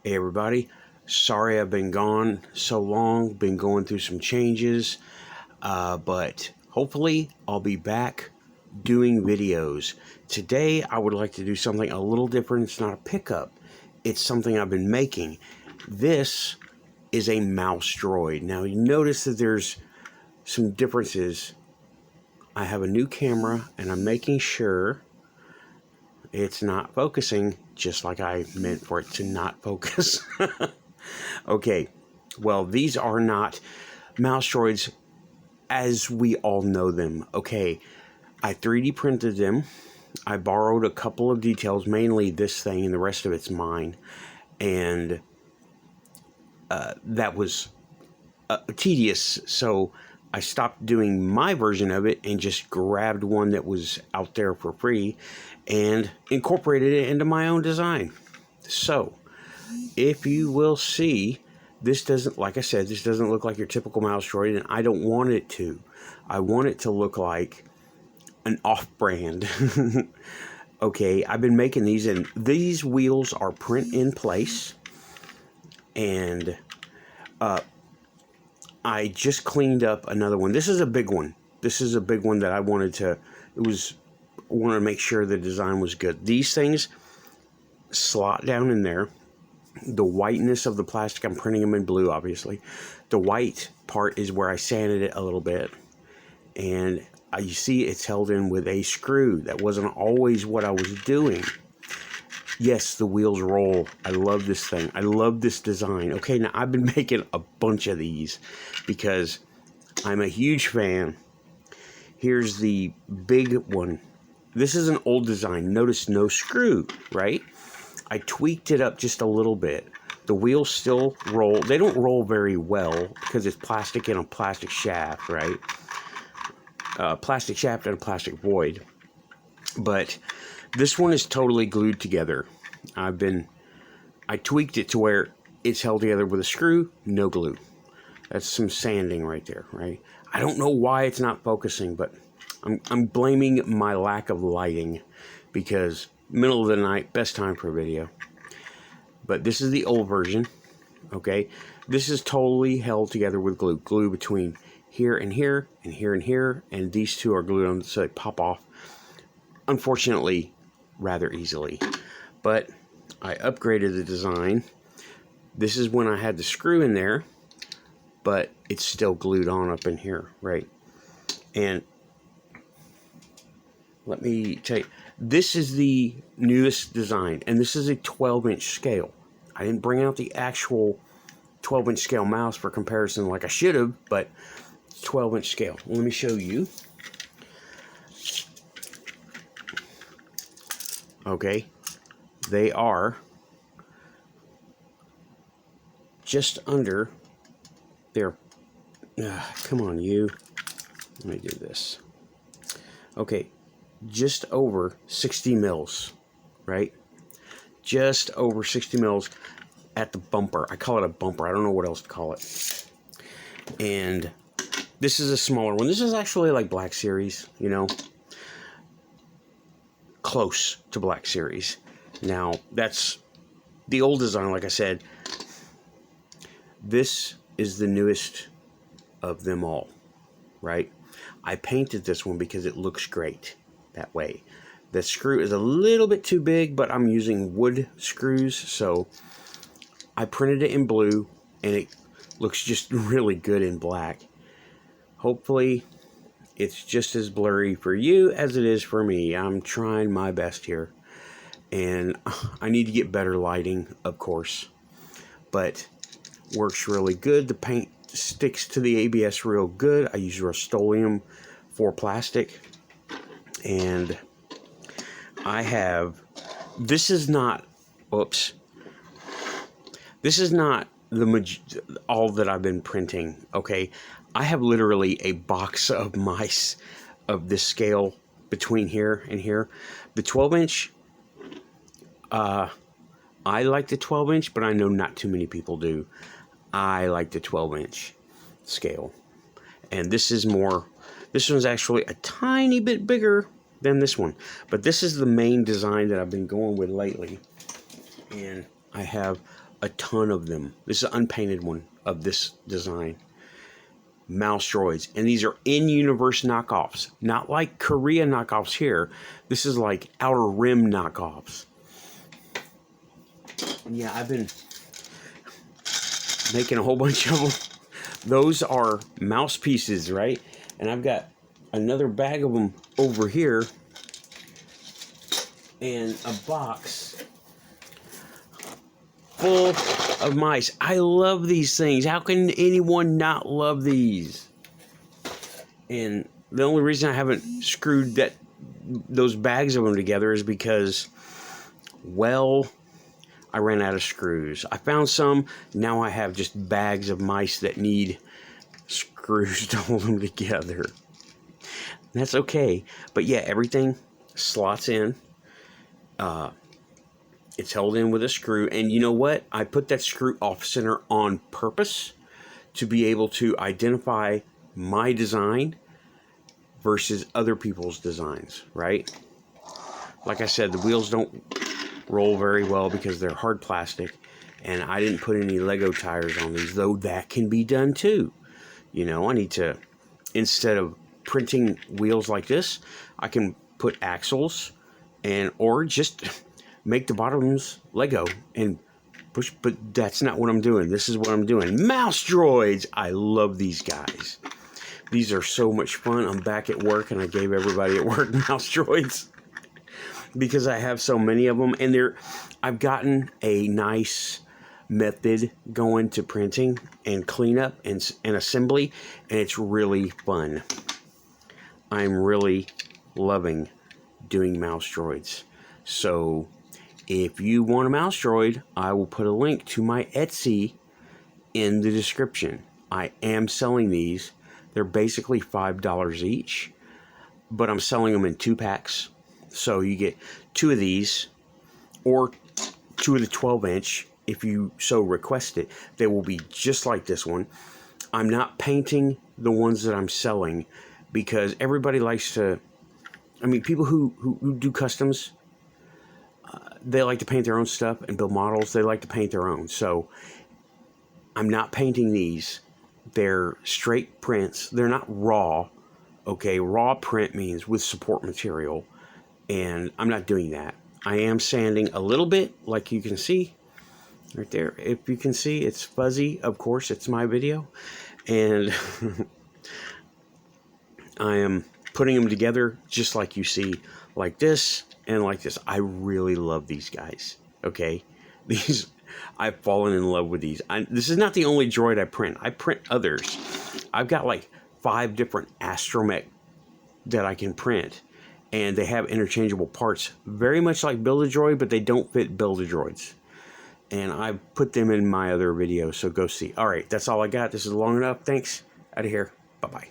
Hey everybody, sorry I've been gone so long, been going through some changes, but hopefully I'll be back doing videos. Today I would like to do something a little different. It's not a pickup, it's something I've been making. This is a mouse droid. Now you notice that there's some differences. I have a new camera and I'm making sure it's not focusing just like I meant for it to not focus. Okay, well, these are not mouse droids as we all know them. Okay, I 3D printed them. I borrowed a couple of details, mainly this thing, and the rest of it's mine. And that was tedious, so I stopped doing my version of it and just grabbed one that was out there for free and incorporated it into my own design. So, if you will see, this doesn't, like I said, this doesn't look like your typical mouse droid, and I don't want it to. I want it to look like an off-brand. Okay, I've been making these, and these wheels are print in place, and I just cleaned up another one. This is a big one. This is a big one that I wanted to, I wanted to make sure the design was good. These things slot down in there. The whiteness of the plastic, I'm printing them in blue, obviously. The white part is where I sanded it a little bit. And you see it's held in with a screw. That wasn't always what I was doing. Yes, the wheels roll. I love this thing. I love this design. Okay, now I've been making a bunch of these because I'm a huge fan. Here's the big one. This is an old design. Notice no screw, right? I tweaked it up just a little bit. The wheels still roll. They don't roll very well because it's plastic and a plastic shaft, right? Plastic shaft and a plastic void. But this one is totally glued together. I tweaked it to where it's held together with a screw, no glue. That's some sanding right there, right? I don't know why it's not focusing, but I'm blaming my lack of lighting because middle of the night, best time for a video. But this is the old version, okay? This is totally held together with glue. Glue between here and here, and here and here, and these two are glued on so they pop off, unfortunately, rather easily. But I upgraded the design. This is when I had the screw in there, but it's still glued on up in here, right? And let me tell you, this is the newest design, and this is a 12-inch scale. I didn't bring out the actual 12-inch scale mouse for comparison like I should have, but 12-inch scale. Let me show you. Okay, they are just under there. Come on, you. Let me do this. Okay, just over 60 mils, right? Just over 60 mils at the bumper. I call it a bumper. I don't know what else to call it. And this is a smaller one. This is actually like Black Series, you know, close to Black Series. Now, that's the old design, like I said. This is the newest of them all, right? I painted this one because it looks great that way. The screw is a little bit too big, but I'm using wood screws, so I printed it in blue, and it looks just really good in black. Hopefully, it's just as blurry for you as it is for me. I'm trying my best here, and I need to get better lighting, of course, but works really good. The paint sticks to the ABS real good. I use Rust-Oleum for plastic, and I have, this is not, oops, this is not all that I've been printing, okay? I have literally a box of mice of this scale between here and here. The 12-inch, I like the 12-inch, but I know not too many people do. I like the 12-inch scale. And this is more, this one's actually a tiny bit bigger than this one. But this is the main design that I've been going with lately. And I have a ton of them. This is an unpainted one of this design. Mouse droids. And these are in-universe knockoffs. Not like Korea knockoffs here. This is like Outer Rim knockoffs. Yeah, I've been making a whole bunch of them. Those are mouse pieces, right? And I've got another bag of them over here. And a box full of mice. I love these things. How can anyone not love these? And the only reason I haven't screwed those bags of them together is because, well, I ran out of screws. I found some. Now I have just bags of mice that need screws to hold them together. That's okay. But yeah, everything slots in. It's held in with a screw, and you know what? I put that screw off center on purpose to be able to identify my design versus other people's designs, right? Like I said, the wheels don't roll very well because they're hard plastic, and I didn't put any Lego tires on these, though that can be done too. You know, I need to, instead of printing wheels like this, I can put axles or just make the bottoms Lego and push, but that's not what I'm doing. This is what I'm doing. Mouse droids. I love these guys. These are so much fun. I'm back at work and I gave everybody at work mouse droids because I have so many of them, and I've gotten a nice method going to printing and cleanup and assembly, and it's really fun. I'm really loving doing mouse droids. So if you want a mouse droid, I will put a link to my Etsy in the description. I am selling these. They're basically $5 each, but I'm selling them in 2 packs. So you get 2 of these or 2 of the 12-inch if you so request it. They will be just like this one. I'm not painting the ones that I'm selling because everybody likes to, I mean, people who do customs, they like to paint their own stuff and build models. They like to paint their own. So I'm not painting these. They're straight prints. They're not raw. Okay, raw print means with support material. And I'm not doing that. I am sanding a little bit, like you can see right there. If you can see, it's fuzzy. Of course, it's my video. And I am putting them together just like you see, like this and like this. I really love these guys, okay? I've fallen in love with these. This is not the only droid I print. I print others. I've got like 5 different astromech that I can print, and they have interchangeable parts, very much like Build-A-Droid, but they don't fit Build-A-Droids. And I've put them in my other videos, so go see. All right, that's all I got. This is long enough. Thanks. Out of here. Bye-bye.